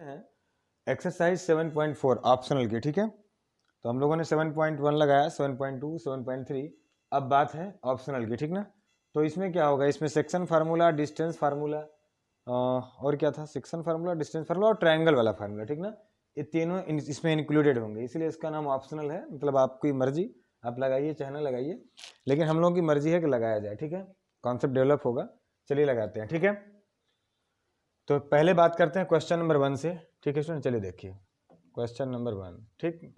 हैं exercise 7.4 optional की। ठीक है, तो हम लोगों ने 7.1 लगाया, 7.2, 7.3। अब बात है ऑप्शनल की। ठीक ना, तो इसमें क्या होगा, इसमें सेक्शन फार्मूला, डिस्टेंस फार्मूला और क्या था, सेक्शन फार्मूला, डिस्टेंस फार्मूला और ट्रायंगल वाला फार्मूला। ठीक ना, ये तीनों इसमें इंक्लूडेड होंगे, इसीलिए इसका नाम ऑप्शनल है। मतलब आपकी मर्जी, आप लगाइए चाहे ना लगाइए, लेकिन हम लोगों की मर्जी है कि लगाया जाए। ठीक है, कॉन्सेप्ट डेवलप होगा, चलिए लगाते हैं। ठीक है, तो पहले बात करते हैं क्वेश्चन नंबर 1 से। ठीक है स्टूडेंट, चलिए देखिए क्वेश्चन नंबर 1। ठीक,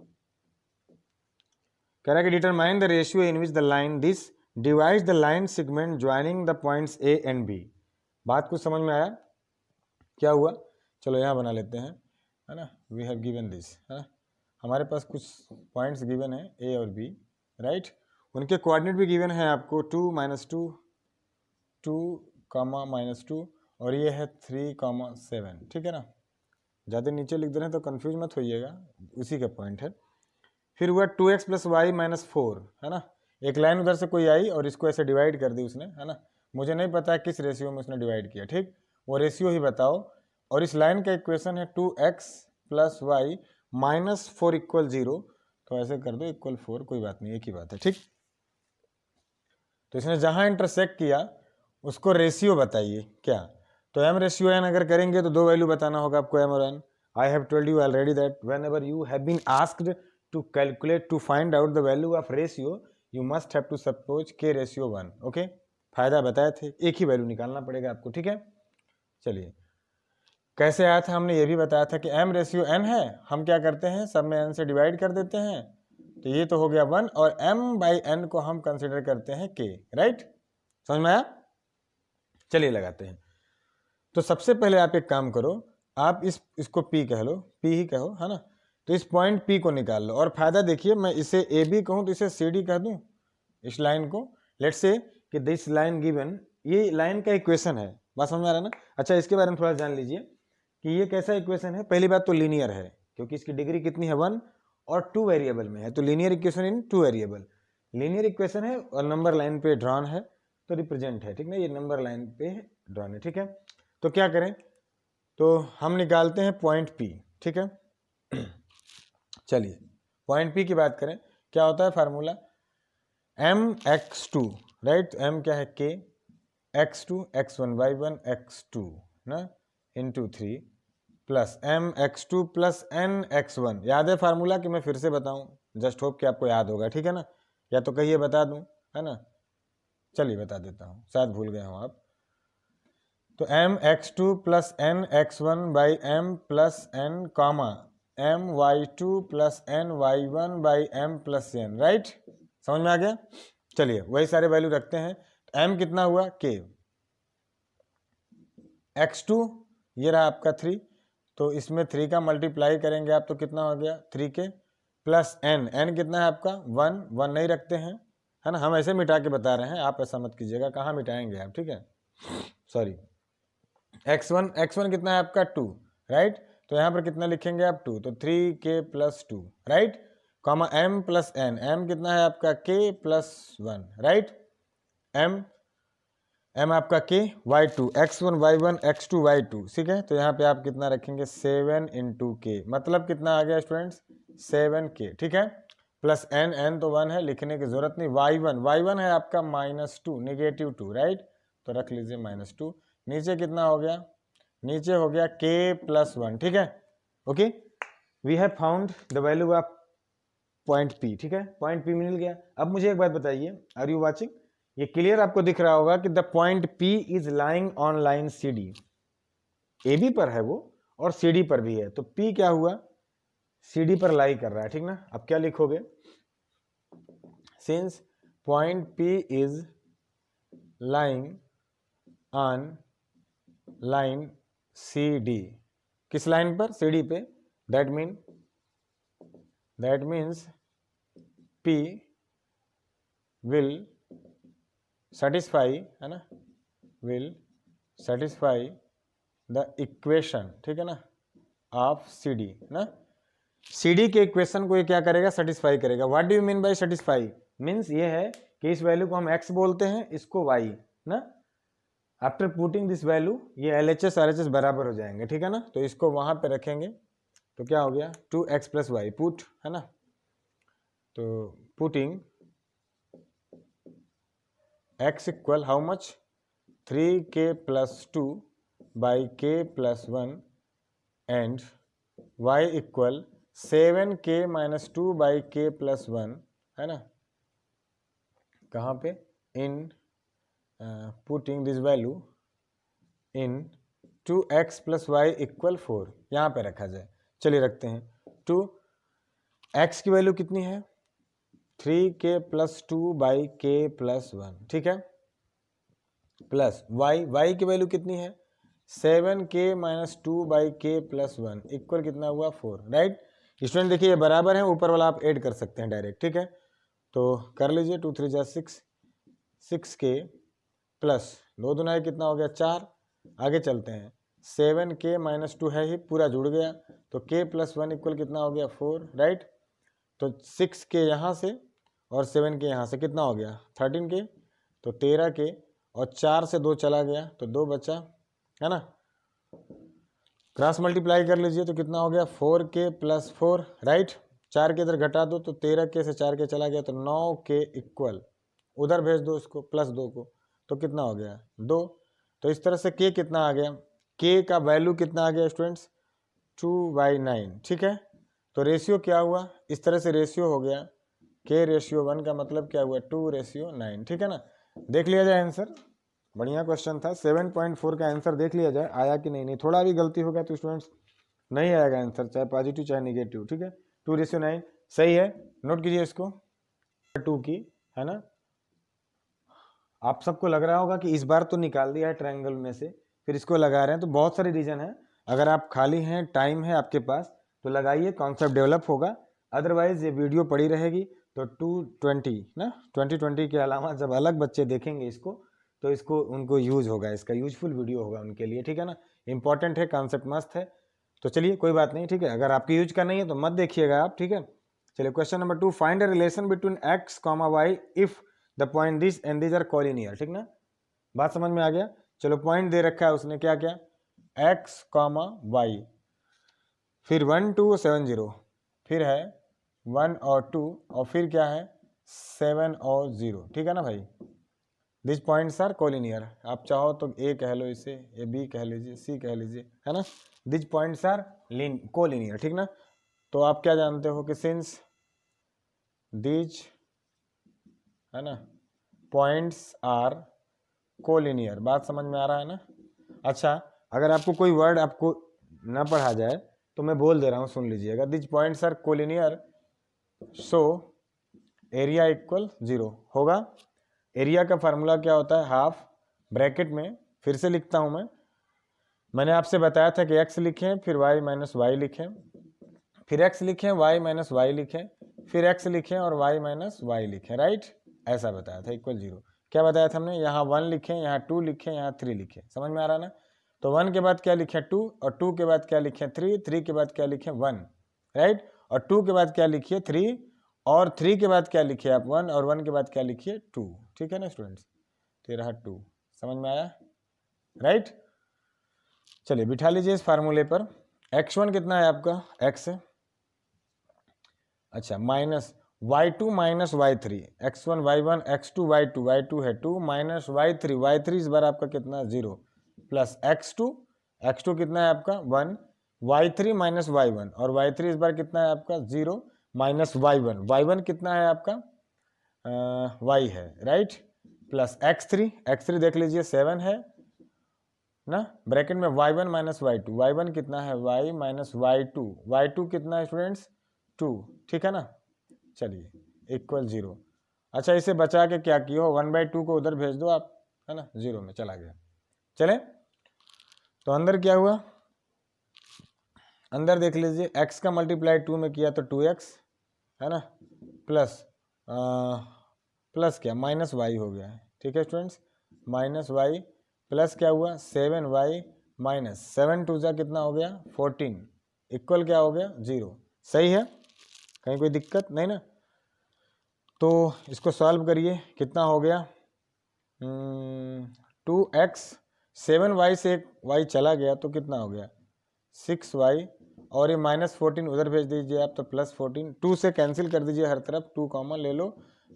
कह रहा है कि determine the ratio in which the line this divides the line segment joining the points A and B. बात कुछ समझ में आया क्या हुआ? चलो यहाँ बना लेते हैं, है ना। वी हैव गिवन दिस, है ना, हमारे पास कुछ पॉइंट्स गिवन है ए और बी, राइट। उनके कोऑर्डिनेट भी गिवन है आपको 2, -2, 2, -2 और ये है 3, 7। ठीक है ना, ज़्यादा नीचे लिख दे रहे हैं तो कंफ्यूज मत होइएगा, उसी का पॉइंट है। फिर हुआ 2x + y - 4, है ना। एक लाइन उधर से कोई आई और इसको ऐसे डिवाइड कर दी उसने, है ना। मुझे नहीं पता किस रेशियो में उसने डिवाइड किया, ठीक, वो रेशियो ही बताओ। और इस लाइन का इक्वेशन है 2x + y - 4 = 0, तो ऐसे कर दो =4, कोई बात नहीं, एक ही बात है। ठीक, तो इसने जहाँ इंटरसेक्ट किया उसको रेशियो बताइए क्या। तो m/n अगर करेंगे तो दो वैल्यू बताना होगा आपको, m और n। I have told you already that whenever you have been asked to calculate to find out the value of ratio you must have to suppose k/1। Okay, फायदा बताए थे, एक ही value निकालना पड़ेगा आपको। ठीक है, चलिए कैसे आया था, हमने ये भी बताया था कि m/n है, हम क्या करते हैं, सब में n से डिवाइड कर देते हैं, तो ये तो हो गया 1, और m/n को हम कंसिडर करते हैं k, राइट। समझ में आया? चलिए लगाते हैं। तो सबसे पहले आप एक काम करो, आप इसको P कह लो, P ही कहो, है ना। तो इस पॉइंट P को निकाल लो, और फायदा देखिए, मैं इसे AB कहूँ तो इसे CD कह दूँ, इस लाइन को। लेट्स से कि दिस लाइन गिवन, ये लाइन का इक्वेशन है, बात समझ में आ रहा है ना। अच्छा, इसके बारे में थोड़ा जान लीजिए कि ये कैसा इक्वेशन है। पहली बात तो लीनियर है, क्योंकि इसकी डिग्री कितनी है, 1, और 2 वेरिएबल में है, तो linear equation in 2 variable. Linear equation है और नंबर लाइन पे ड्रॉन है, तो रिप्रेजेंट है, ठीक ना, ये नंबर लाइन पे ड्रॉन है। ठीक है, तो क्या करें, तो हम निकालते हैं पॉइंट P। ठीक है, चलिए पॉइंट P की बात करें, क्या होता है फार्मूला, mx2, राइट। m क्या है, k, x2 x1 y1 x2 ना इंटू 3 प्लस mx2 + nx1। याद है फार्मूला कि मैं फिर से बताऊं? जस्ट होप कि आपको याद होगा, ठीक है ना, या तो कहिए बता दूं, है ना। चलिए बता देता हूं, शायद भूल गए हो आप। तो mx2 + nx1 / m + n, my2 + ny1 / m + n, right. समझ में आ गया? चलिए वही सारे वैल्यू रखते हैं। m कितना हुआ, k, x2 ये रहा आपका 3, तो इसमें 3 का मल्टीप्लाई करेंगे आप तो कितना हो गया, 3k + n कितना है आपका, 1 नहीं रखते हैं, है ना, हम ऐसे मिटा के बता रहे हैं, आप ऐसा मत कीजिएगा, कहाँ मिटाएंगे आप, ठीक है, सॉरी। x1 कितना है आपका, 2, राइट। तो यहाँ पर कितना लिखेंगे आप, 2, तो 3k + 2, right, comma m + n, m कितना है आपका, k + 1, राइट। m आपका k, y2 x1 y1 x2 y2, ठीक है। तो यहाँ पे आप कितना रखेंगे, 7 × k, मतलब कितना आ गया स्टूडेंट्स, 7k, ठीक है, प्लस n तो 1 है, लिखने की जरूरत नहीं। y1 है आपका -2, -2, राइट, तो रख लीजिए -2। नीचे कितना हो गया, नीचे हो गया k + 1, ठीक है। Okay, we have found the value of point P, ठीक है, पॉइंट P मिल गया। अब मुझे एक बात बताइए, आर यू वाचिंग, ये क्लियर आपको दिख रहा होगा कि the point P is lying on line CD, AB पर है वो और CD पर भी है, तो P क्या हुआ, CD पर लाई कर रहा है, ठीक ना। अब क्या लिखोगे, since point P is lying on line CD, किस लाइन पर, CD पे, that means P will satisfy, है ना, विल सेटिस्फाई द इक्वेशन, ठीक है ना, ऑफ CD ना। CD के इक्वेशन को ये क्या करेगा, सेटिस्फाई करेगा। What do you mean by satisfy, means ये है कि इस वैल्यू को हम x बोलते हैं, इसको y ना, आफ्टर पुटिंग दिस वैल्यू ये LHS RHS बराबर हो जाएंगे, ठीक है ना। तो इसको वहां पे रखेंगे तो क्या हो गया 2x + y पुट, है ना। तो putting x equal how much 3k + 2 by k + 1 and y equal 7k - 2 by k + 1, है ना। कहाँ पे in putting this value in 2x + y = 4, यहाँ पे रखा जाए। चलिए रखते हैं। 2x की वैल्यू कितनी है 3k + 2 by k + 1, ठीक है, प्लस y की वैल्यू कितनी है 7k - 2 by k + 1 इक्वल कितना हुआ 4, राइट। स्टूडेंट देखिए ये बराबर है, ऊपर वाला आप ऐड कर सकते हैं डायरेक्ट, ठीक है। तो कर लीजिए 2 3 जा 6, 6k प्लस 2 दूना कितना हो गया 4, आगे चलते हैं 7k - 2 है ही, पूरा जुड़ गया, तो k + 1 इक्वल कितना हो गया 4, राइट। तो 6k यहाँ से और 7k यहाँ से कितना हो गया 13k, तो 13k और 4 से 2 चला गया तो 2 बचा, है ना। क्रॉस मल्टीप्लाई कर लीजिए तो कितना हो गया 4k + 4, राइट। 4 के इधर घटा दो तो 13k से 4k चला गया तो 9k इक्वल उधर भेज दो इसको +2 को, तो कितना हो गया 2। तो इस तरह से k कितना आ गया, k का वैल्यू कितना आ गया स्टूडेंट्स 2/9, ठीक है। तो रेशियो क्या हुआ, इस तरह से रेशियो हो गया k/1 का मतलब क्या हुआ 2/9, ठीक है ना। देख लिया जाए आंसर, बढ़िया क्वेश्चन था। 7.4 का आंसर देख लिया जाए आया कि नहीं। थोड़ा भी गलती होगा तो स्टूडेंट्स नहीं आएगा आंसर, चाहे पॉजिटिव चाहे निगेटिव, ठीक है। 2/9 सही है, नोट कीजिए इसको 2 की, है ना। आप सबको लग रहा होगा कि इस बार तो निकाल दिया है ट्रायंगल में से, फिर इसको लगा रहे हैं, तो बहुत सारे रीजन है। अगर आप खाली हैं, टाइम है आपके पास, तो लगाइए, कॉन्सेप्ट डेवलप होगा। अदरवाइज ये वीडियो पड़ी रहेगी तो 220 ना 2020 के अलावा जब अलग बच्चे देखेंगे इसको तो इसको उनको यूज होगा, इसका यूजफुल वीडियो होगा उनके लिए, ठीक है ना। इंपॉर्टेंट है, कॉन्सेप्ट मस्त है। तो चलिए कोई बात नहीं, ठीक है। अगर आपकी यूज का नहीं है तो मत देखिएगा आप, ठीक है। चलिए question number 2, find a relation between x, y if the point this and this are collinear, ठीक ना। बात समझ में आ गया। चलो पॉइंट दे रखा है उसने, क्या क्या x, y, फिर 1 2 7 0, फिर है 1 और 2, और फिर क्या है 7 और 0, ठीक है ना भाई। दिस पॉइंट्स आर कोलिनियर, आप चाहो तो ए कह लो इसे, ए बी कह लीजिए, सी कह लीजिए, है ना। दिस पॉइंट्स आर कोलिनियर, ठीक ना। तो आप क्या जानते हो कि सिंस दिस, है ना, पॉइंट्स आर कोलिनियर, बात समझ में आ रहा है ना। अच्छा, अगर आपको कोई वर्ड आपको ना पढ़ा जाए तो मैं बोल दे रहा हूँ, सुन लीजिएगा। This points are collinear so area equal 0 होगा। एरिया का फार्मूला क्या होता है, हाफ ब्रैकेट में, फिर से लिखता हूं मैंने आपसे बताया था कि x लिखें फिर y - y लिखें, फिर x लिखें y - y लिखें, फिर x लिखें और y - y लिखें, राइट। ऐसा बताया था इक्वल 0। क्या बताया था हमने, यहाँ 1 लिखें, यहाँ 2 लिखें, यहाँ 3 लिखें, समझ में आ रहा ना। तो 1 के बाद क्या लिखें 2, और 2 के बाद क्या लिखें 3, 3 के बाद क्या लिखें 1, राइट। और 2 के बाद क्या लिखिए 3, और 3 के बाद क्या लिखिए आप 1, और 1 के बाद क्या लिखिए 2, ठीक है ना स्टूडेंट्स। तो ये रहा 2, समझ में आया, राइट। चलिए बिठा लीजिए इस फार्मूले पर। x1 कितना है आपका, x है, अच्छा, minus y2 - y3, x1 y1 x2 y2, y2 है 2 माइनस y3, y3 इस बार आपका कितना 0, प्लस x2, x2 कितना है आपका 1, y3 - y1, और y3 इस बार कितना है आपका 0 माइनस y1, y1 कितना है आपका y है, राइट, प्लस x3, x3 देख लीजिए 7 है ना, ब्रैकेट में y1 - y2, y1 कितना है y - y2, y2 कितना है स्टूडेंट्स 2, ठीक है ना। चलिए इक्वल 0। अच्छा, इसे बचा के क्या किया, 1/2 को उधर भेज दो आप, है ना, 0 में चला गया। चले तो अंदर क्या हुआ, अंदर देख लीजिए x का मल्टीप्लाई 2 में किया तो 2x, है ना, प्लस प्लस क्या -y हो गया है, ठीक है स्टूडेंट्स, -y प्लस क्या हुआ 7y माइनस 7 2 जा कितना हो गया 14, इक्वल क्या हो गया 0, सही है, कहीं कोई दिक्कत नहीं ना। तो इसको सॉल्व करिए, कितना हो गया 2x 7y से एक y चला गया तो कितना हो गया 6y, और ये -14 उधर भेज दीजिए आप तो +14, 2 से कैंसिल कर दीजिए हर तरफ, 2 कॉमन ले लो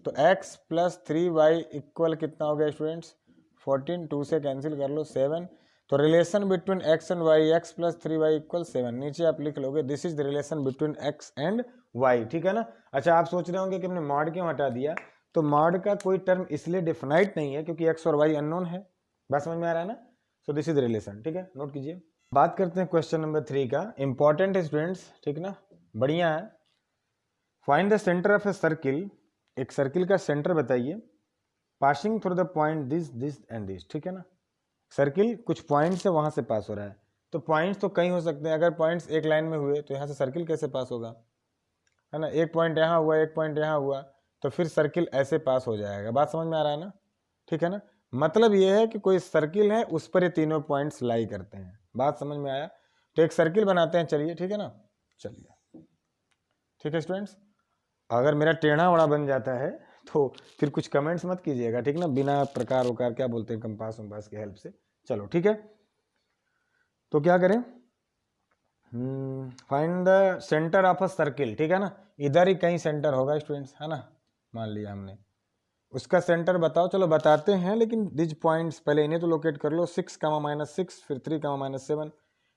तो x + 3y इक्वल कितना हो गया स्टूडेंट्स 14, 2 से कैंसिल कर लो 7। तो relation between x and y, x + 3y = 7, नीचे आप लिख लोगे this is the relation between x and y, ठीक है ना। अच्छा, आप सोच रहे होंगे कि हमने मॉड क्यों हटा दिया, तो मॉड का कोई टर्म इसलिए डिफाइनाइट नहीं है क्योंकि x और y अननोन है, बात समझ में आ रहा है ना। सो दिस इज रिलेशन, ठीक है, नोट कीजिए। बात करते हैं क्वेश्चन नंबर 3 का, इंपॉर्टेंट है स्टूडेंट्स, ठीक ना, बढ़िया है। Find the centre of a circle, एक सर्किल का सेंटर बताइए, passing through the point this and this, ठीक है ना। सर्किल कुछ पॉइंट से वहां से पास हो रहा है, तो पॉइंट्स तो कई हो सकते हैं, अगर पॉइंट्स एक लाइन में हुए तो यहाँ से सर्किल कैसे पास होगा, है ना। एक पॉइंट यहाँ हुआ, एक पॉइंट यहाँ हुआ, तो फिर सर्किल ऐसे पास हो जाएगा, बात समझ में आ रहा है ना, ठीक है ना। मतलब ये है कि कोई सर्किल है उस पर ये तीनों पॉइंट्स लाई करते हैं, बात समझ में आया। तो एक सर्किल बनाते हैं, चलिए, ठीक है ना, चलिए, ठीक है स्टूडेंट्स। अगर मेरा टेढ़ा वड़ा बन जाता है तो फिर कुछ कमेंट्स मत कीजिएगा, ठीक ना, बिना प्रकार वकार क्या बोलते हैं कंपास वम्पास की हेल्प से। चलो ठीक है, तो क्या करें, find the centre of a circle, ठीक है ना, इधर ही कहीं सेंटर होगा स्टूडेंट्स, है ना, मान लिया हमने, उसका सेंटर बताओ। चलो बताते हैं, लेकिन दिज पॉइंट्स पहले इन्हें तो लोकेट कर लो, 6, -6, फिर 3, -7,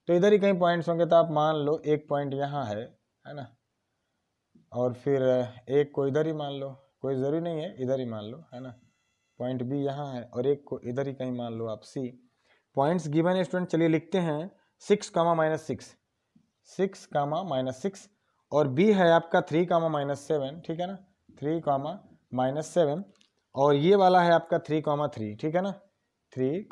तो इधर ही कहीं पॉइंट्स होंगे। तो आप मान लो एक पॉइंट यहाँ है ना, और फिर एक को इधर ही मान लो, कोई ज़रूरी नहीं है, इधर ही मान लो, है ना, पॉइंट बी यहाँ है, और एक को इधर ही कहीं मान लो आप सी। पॉइंट्स गिवन है स्टूडेंट, चलिए लिखते हैं 6, -6, 6, -6, और बी है आपका 3, -7, ठीक है ना, 3, -7, और ये वाला है आपका 3, 3, ठीक है ना, 3,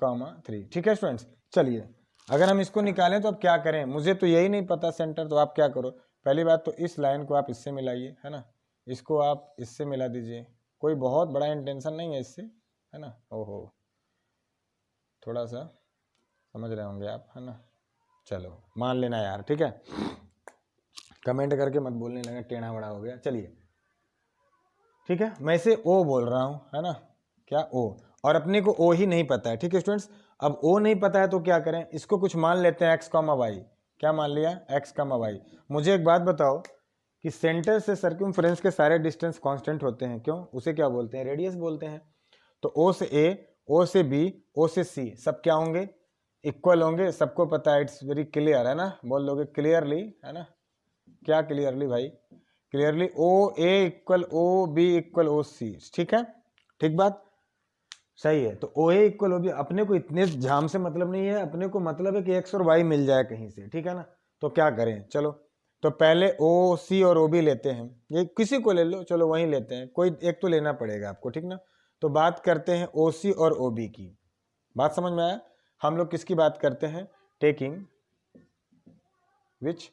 3, ठीक है स्टूडेंट्स। चलिए, अगर हम इसको निकालें तो अब क्या करें, मुझे तो यही नहीं पता सेंटर, तो आप क्या करो, पहली बात तो इस लाइन को आप इससे मिलाइए, है ना, इसको आप इससे मिला दीजिए, कोई बहुत बड़ा इंटेंशन नहीं है इससे, है ना। ओहो, थोड़ा सा समझ रहे होंगे आप, है ना, चलो मान लेना यार, ठीक है, कमेंट करके मत बोलने लगे टेढ़ा बड़ा हो गया। चलिए ठीक है, मैं इसे ओ बोल रहा हूँ, है ना, क्या ओ, और अपने को ओ ही नहीं पता है, ठीक है स्टूडेंट्स। अब ओ नहीं पता है तो क्या करें, इसको कुछ मान लेते हैं x, y, क्या मान लिया x, y। मुझे एक बात बताओ कि सेंटर से सर्कमफ्रेंस के सारे डिस्टेंस कांस्टेंट होते हैं, क्यों, उसे क्या बोलते हैं, रेडियस बोलते हैं। तो ओ से ए, ओ से बी, ओ से सी, सब क्या होंगे, इक्वल होंगे, सबको पता है, इट्स वेरी क्लियर, है ना, बोल लोगे क्लियरली, है ना, क्या क्लियरली भाई, clearly O A equal O B equal O C, ठीक है, ठीक बात, सही है। तो ओ ए इक्वल ओ बी, अपने को इतने झाम से मतलब नहीं है, अपने को मतलब है कि एक्स और वाई मिल जाए कहीं से, ठीक है ना। तो क्या करें, चलो तो पहले ओ सी और ओ बी लेते हैं, ये किसी को ले लो, चलो वहीं लेते हैं, कोई एक तो लेना पड़ेगा आपको, ठीक ना। तो बात करते हैं ओ सी और ओ बी की, बात समझ में आया। हम लोग किसकी बात करते हैं, टेकिंग विच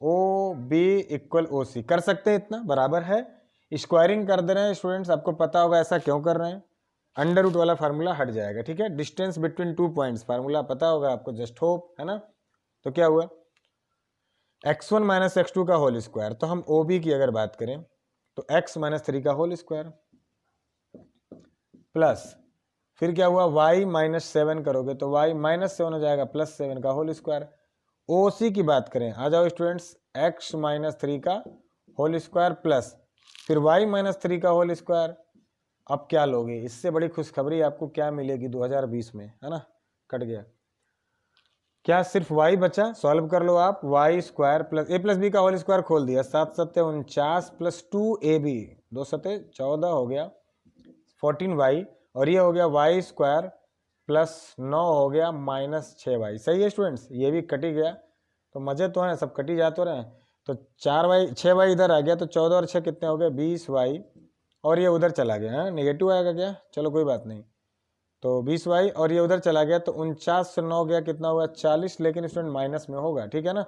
ओ बी इक्वल ओ सी, कर सकते हैं, इतना बराबर है, स्क्वायरिंग कर दे रहे हैं स्टूडेंट्स, आपको पता होगा ऐसा क्यों कर रहे हैं, अंडर रूट वाला फार्मूला हट जाएगा, ठीक है, डिस्टेंस बिटवीन 2 पॉइंट्स फार्मूला पता होगा आपको, जस्ट होप, है ना। तो क्या हुआ, x1 - x2 का होल स्क्वायर, तो हम ओ बी की अगर बात करें तो x - 3 का होल स्क्वायर, प्लस फिर क्या हुआ y -7 करोगे तो y -7 हो जाएगा, +7 का होल स्क्वायर। ओ सी की बात करें, आ जाओ स्टूडेंट्स, x -3 का होल स्क्वायर प्लस फिर y -3 का होल स्क्वायर। अब क्या लोगे, इससे बड़ी खुशखबरी आपको क्या मिलेगी 2020 में, है ना, कट गया, क्या सिर्फ y बचा, सॉल्व कर लो आप, y square plus a plus b का होल स्क्वायर खोल दिया, 7 7 49 प्लस 2ab, 2 7 14 हो गया, 14y, और ये हो गया y स्क्वायर प्लस 9 हो गया -6y, सही है स्टूडेंट्स, ये भी कट ही गया, तो मजे तो हैं, सब कटी जा तो रहे हैं। तो 4y 6y इधर आ गया, तो 14 और 6 कितने हो गए 20y, और ये उधर चला गया, है नेगेटिव आएगा क्या, चलो कोई बात नहीं, तो 20y, और ये उधर चला गया, तो 49 से 9 गया, कितना हुआ 40, लेकिन स्टूडेंट माइनस में होगा, ठीक है ना,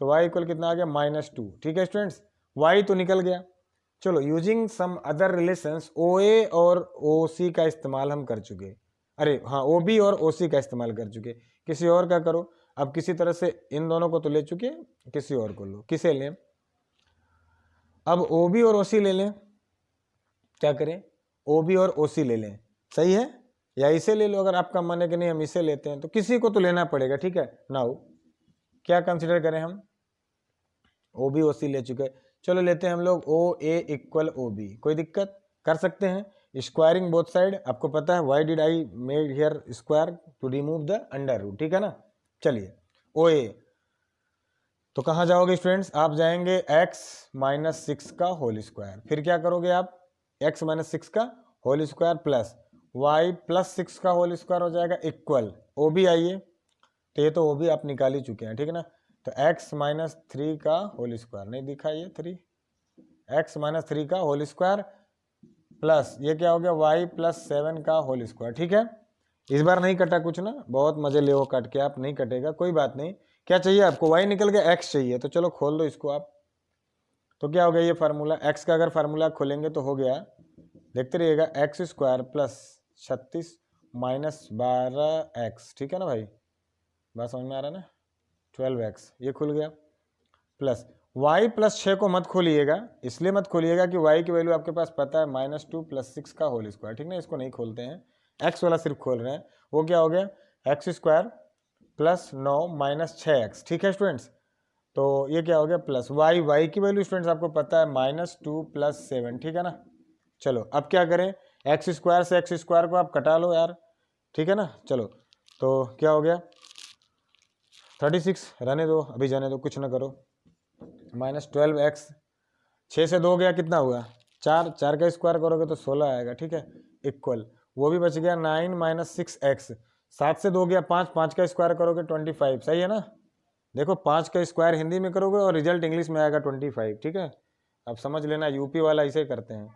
तो y इक्वल कितना आ गया -2, ठीक है स्टूडेंट्स, y तो निकल गया। चलो, यूजिंग सम अदर रिलेशंस, ओ ए और ओ सी का इस्तेमाल हम कर चुके, अरे हाँ, ओ बी और ओ सी का इस्तेमाल कर चुके, किसी और का करो, अब किसी तरह से इन दोनों को तो ले चुके, किसी और को लो, किसे लें, अब ओ बी और ओ सी ले लें, क्या करें, ओ बी और ओ सी ले लें, सही है, या इसे ले लो अगर आपका मन है कि नहीं हम इसे लेते हैं, तो किसी को तो लेना पड़ेगा, ठीक है। नाउ क्या कंसिडर करें हम, ओ बी ओ सी ले चुके, चलो लेते हैं हम लोग ओ ए इक्वल ओ बी, कोई दिक्कत, कर सकते हैं। स्क्वायरिंग बोथ साइड, आपको पता है why did I made here square, to remove the under root, ठीक है ना। चलिए ओ ए, तो कहाँ जाओगे स्टूडेंट्स, आप जाएंगे x माइनस 6 का होल स्क्वायर, फिर क्या करोगे आप, x माइनस 6 का whole square plus y plus 6 का होल स्क्वायर हो जाएगा इक्वल ओ बी। आइए, तो ये तो ओ बी आप निकाल ही चुके हैं, ठीक है ना। तो x माइनस 3 का होल स्क्वायर, नहीं दिखा ये 3, x माइनस 3 का होल स्क्वायर प्लस ये क्या हो गया y प्लस 7 का होल स्क्वायर, ठीक है। इस बार नहीं कटा कुछ ना, बहुत मजे ले वो काट के, आप नहीं कटेगा कोई बात नहीं। क्या चाहिए आपको, y निकल गया, x चाहिए, तो चलो खोल दो इसको आप। तो क्या हो गया ये फार्मूला, x का अगर फार्मूला खोलेंगे तो हो गया, देखते रहिएगा, x square plus 36 minus 12x, ठीक है ना भाई, बात समझ में आ रहा है ना, 12x ये खुल गया, प्लस y प्लस 6 को मत खोलिएगा, इसलिए मत खोलिएगा कि y की वैल्यू आपके पास पता है -2 प्लस 6 का होल स्क्वायर, ठीक ना, इसको नहीं खोलते हैं, x वाला सिर्फ खोल रहे हैं। वो क्या हो गया, x square plus 9 minus 6x, ठीक है स्टूडेंट्स। तो ये क्या हो गया प्लस y की वैल्यू स्टूडेंट्स आपको पता है -2 प्लस 7, ठीक है ना। चलो अब क्या करें, एक्स स्क्वायर से एक्स स्क्वायर को आप कटा लो यार, ठीक है ना। चलो तो क्या हो गया 36, रहने दो अभी, जाने दो, कुछ ना करो, -12x, 6 से 2 गया कितना हुआ 4, 4 का स्क्वायर करोगे तो 16 आएगा, ठीक है, इक्वल वो भी बच गया 9 माइनस 6x, 7 से 2 गया 5, 5 का स्क्वायर करोगे 25, सही है ना। देखो 5 का स्क्वायर हिंदी में करोगे और रिजल्ट इंग्लिश में आएगा 25, ठीक है, अब समझ लेना, यूपी वाला इसे करते हैं।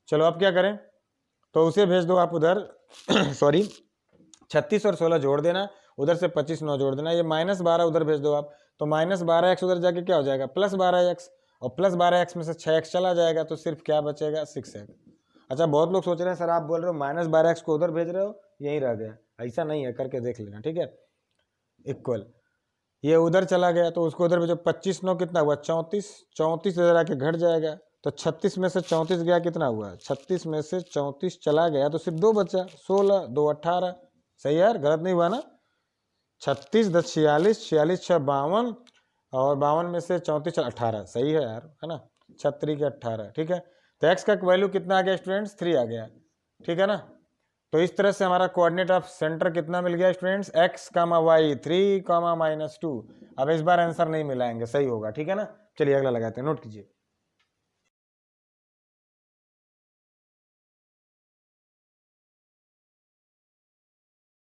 चलो अब क्या करें, तो उसे भेज दो आप उधर सॉरी 36 और 16 जोड़ देना, उधर से 25 9 जोड़ देना, ये -12 उधर भेज दो आप, तो -12x उधर जाके क्या हो जाएगा +12x, और +12x में से 6x चला जाएगा, तो सिर्फ क्या बचेगा 6x। अच्छा बहुत लोग सोच रहे हैं सर आप बोल रहे हो -12x को उधर भेज रहे हो यहीं रह गया, ऐसा नहीं है, करके देख लेना, ठीक है। इक्वल ये उधर चला गया तो उसको उधर भेजो, 25 9 कितना हुआ 34, 34 इधर आके घट जाएगा, तो 36 में से 34 गया कितना हुआ, 36 में से 34 चला गया तो सिर्फ 2 बचा, 16 2 18, सही है यार, गलत नहीं हुआ ना। 36 10 46, 46 6 52, और 52 में से 34 18, सही है यार, है ना, 36 के 18, ठीक है। तो x का वैल्यू कितना आ गया स्टूडेंट्स 3 आ गया, ठीक है ना। तो इस तरह से हमारा कोऑर्डिनेट ऑफ सेंटर कितना मिल गया स्टूडेंट्स, x, y 3, -2। अब इस बार आंसर नहीं मिलाएंगे, सही होगा, ठीक है ना। चलिए अगला लगाते हैं, नोट कीजिए।